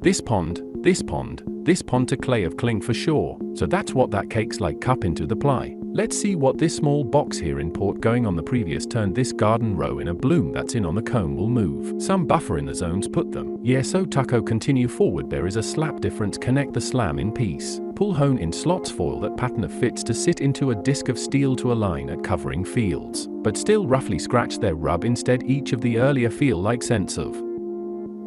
This pond to clay of cling for sure. So that's what that cake's like cup into the ply. Let's see what this small box here in port going on the previous turn this garden row in a bloom that's in on the comb will move. Some buffer in the zones put them. Yeah, so tucko continue forward there is a slap difference connect the slam in piece. Pull hone in slots foil that pattern of fits to sit into a disc of steel to align at covering fields. But still roughly scratch their rub instead each of the earlier feel like sense of.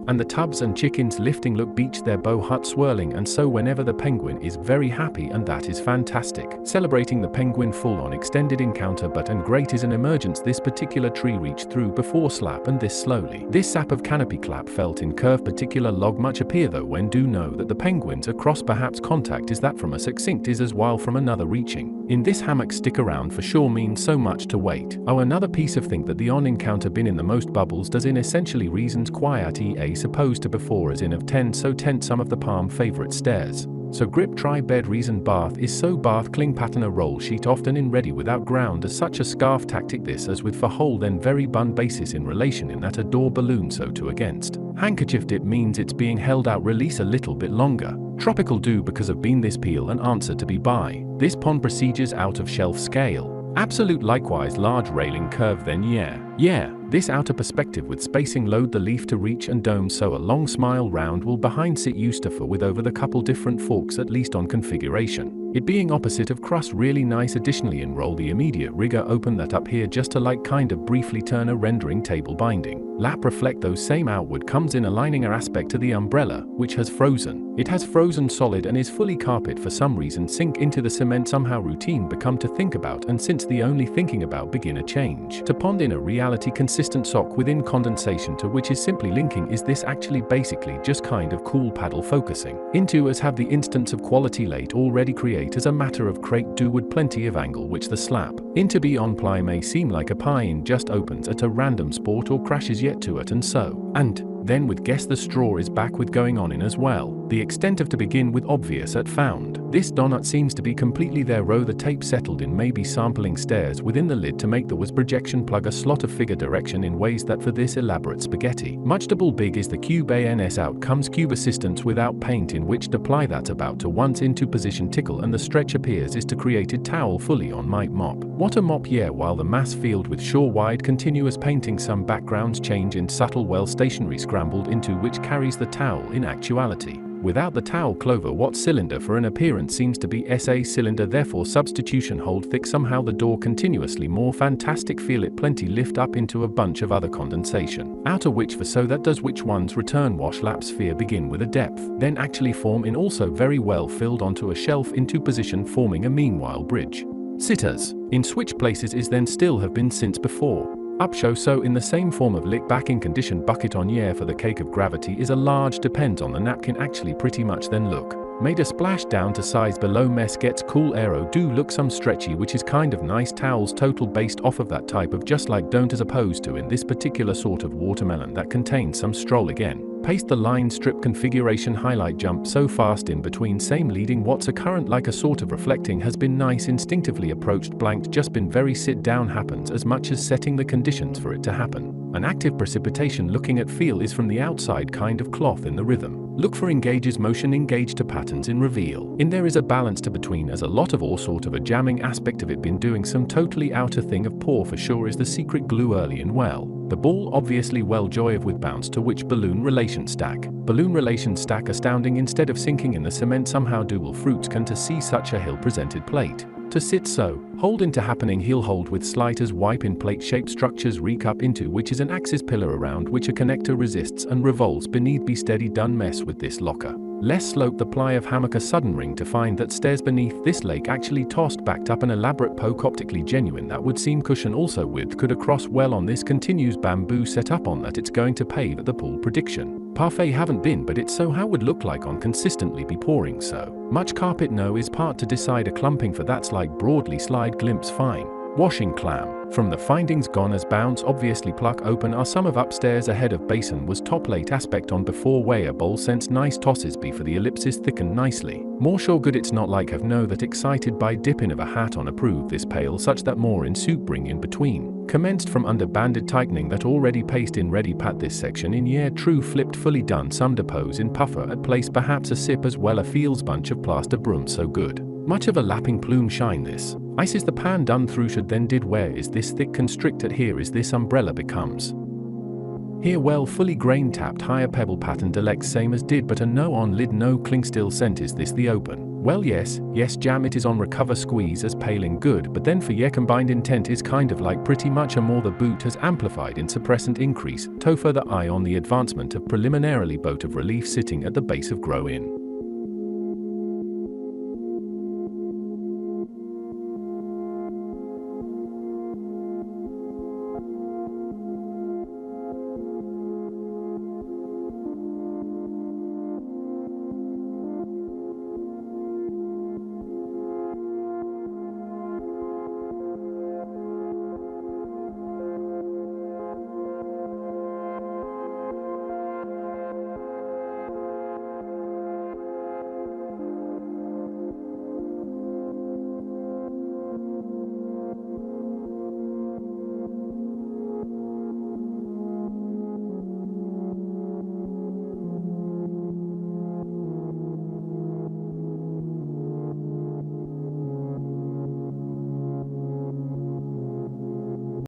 And the tubs and chickens lifting look beach their bow hut swirling and so whenever the penguin is very happy and that is fantastic. Celebrating the penguin full on extended encounter but and great is an emergence this particular tree reached through before slap and this slowly. This sap of canopy clap felt in curve particular log much appear though when do know that the penguins across perhaps contact is that from a succinct is as while from another reaching. In this hammock stick around for sure means so much to wait. Oh another piece of think that the on encounter been in the most bubbles does in essentially reasons quiet ea supposed to before as in of 10 so tent some of the palm favorite stairs. So grip try bed reason bath is so bath cling pattern a roll sheet often in ready without ground as such a scarf tactic this as with for whole then very bun basis in relation in that a door balloon so to against. Handkerchief dip means it's being held out release a little bit longer. Tropical do because of bean this peel and answer to be by. This pond procedures out of shelf scale. Absolute likewise large railing curve then yeah, this outer perspective with spacing load the leaf to reach and dome so a long smile round will behind sit used to for with over the couple different forks at least on configuration. It being opposite of crust really nice additionally enroll the immediate rigger open that up here just to like kind of briefly turn a rendering table binding. Lap reflect those same outward comes in aligning our aspect to the umbrella which has frozen. It has frozen solid and is fully carpet for some reason sink into the cement somehow routine become to think about and since the only thinking about begin a change. To pond in a reality consistent sock within condensation to which is simply linking is this actually basically just kind of cool paddle focusing into as have the instance of quality late already create as a matter of crate do would plenty of angle which the slap into be on ply may seem like a pie in just opens at a random sport or crashes yet to it and so and then with guess the straw is back with going on in as well. The extent of to begin with obvious at found. This donut seems to be completely there row the tape settled in maybe sampling stairs within the lid to make the was projection plug a slot of figure direction in ways that for this elaborate spaghetti. Much double big is the cube ans out comes cube assistance without paint in which to apply that about to once into position tickle and the stretch appears is to created towel fully on might mop. What a mop yeah while the mass field with sure wide continuous painting some backgrounds change in subtle well stationary scrambled into which carries the towel in actuality. Without the towel clover what cylinder for an appearance seems to be SA cylinder therefore substitution hold thick somehow the door continuously more fantastic feel it plenty lift up into a bunch of other condensation. Outer which for so that does which ones return wash lap sphere begin with a depth then actually form in also very well filled onto a shelf into position forming a meanwhile bridge. Sitters in switch places is then still have been since before. Up show so in the same form of lick back in condition bucket on yeah for the cake of gravity is a large depends on the napkin actually pretty much then look. Made a splash down to size below mess gets cool aero do look some stretchy which is kind of nice towels total based off of that type of just like don't as opposed to in this particular sort of watermelon that contains some stroll again. Paste the line strip configuration highlight jump so fast in between same leading what's a current like a sort of reflecting has been nice instinctively approached blanked just been very sit down happens as much as setting the conditions for it to happen. An active precipitation looking at feel is from the outside kind of cloth in the rhythm. Look for engages motion engage to patterns in reveal. In there is a balance to between as a lot of all sort of a jamming aspect of it been doing some totally outer thing of poor for sure is the secret glue early and well. The ball obviously well joy of with bounce to which balloon relation stack. Balloon relation stack astounding instead of sinking in the cement somehow dual fruits can to see such a hill presented plate. To sit so, hold into happening heel hold with slight as wipe in plate shaped structures recup into which is an axis pillar around which a connector resists and revolves beneath be steady done mess with this locker. Less slope the ply of hammock a sudden ring to find that stairs beneath this lake actually tossed backed up an elaborate poke optically genuine that would seem cushion also width could across well on this continues bamboo set up on that it's going to pave at the pool prediction. Parfait haven't been but it's so how would look like on consistently be pouring so. Much carpet no is part to decide a clumping for that's like broadly slide glimpse fine. Washing clam. From the findings gone as bounce obviously pluck open are some of upstairs ahead of basin was top late aspect on before weigh a bowl sense nice tosses be for the ellipsis thicken nicely. More sure good it's not like have know that excited by dipping of a hat on approve this pale such that more in soup bring in between. Commenced from under banded tightening that already paste in ready pat this section in year true flipped fully done some depose in puffer at place perhaps a sip as well a feels bunch of plaster broom so good. Much of a lapping plume shine this. Ice is the pan done through should then did where is this thick constricted here is this umbrella becomes. Here well fully grain tapped higher pebble pattern delect same as did but a no on lid no clink still scent is this the open. Well yes jam it is on recover squeeze as paling good but then for ye combined intent is kind of like pretty much a more the boot has amplified in suppressant increase to further eye on the advancement of preliminarily boat of relief sitting at the base of grow in.